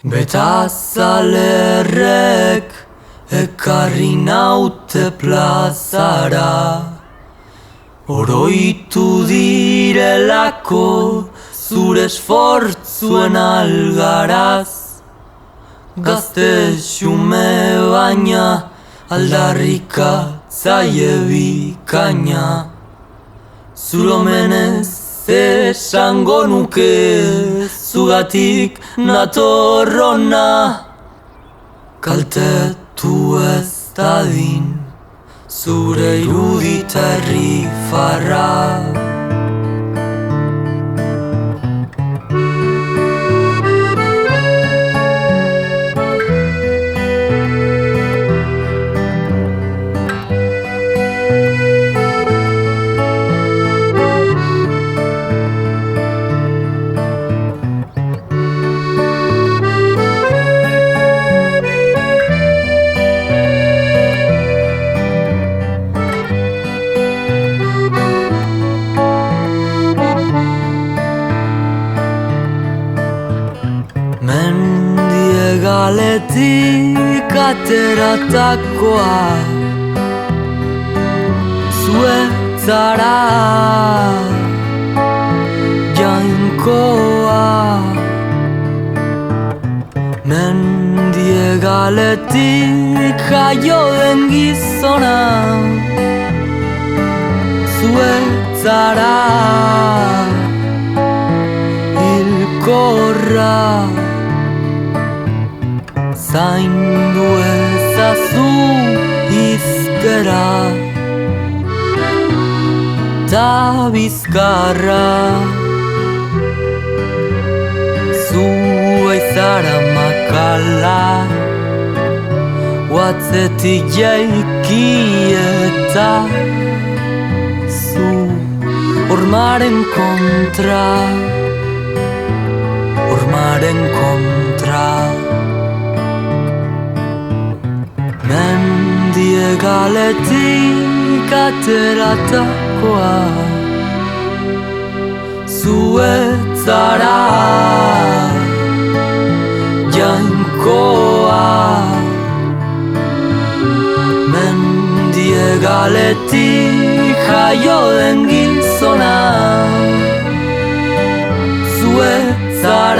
Betazalerrek ekarri naute plazara, oroitu direlako zure esfortzuen algaraz. Gazte xume baina aldarrikatzaile bikaina, zulomenez esango nuke zugatik natorrona. Kaltetu ez dadin zure irudita herrifarra. Galetik ateratakoa zuetzara jainkoa. Mendie galetik jaio den gizona zuetzara hilkorra. Zaindu ezazu izkera ta bizkarra, zua izara makala uatzetik jaiki eta zu hormaren kontra, hormaren kontra. Mendie galetik ateratakoa zuetzara jainkoa. Mendie galetik jaio den gizona zuetzara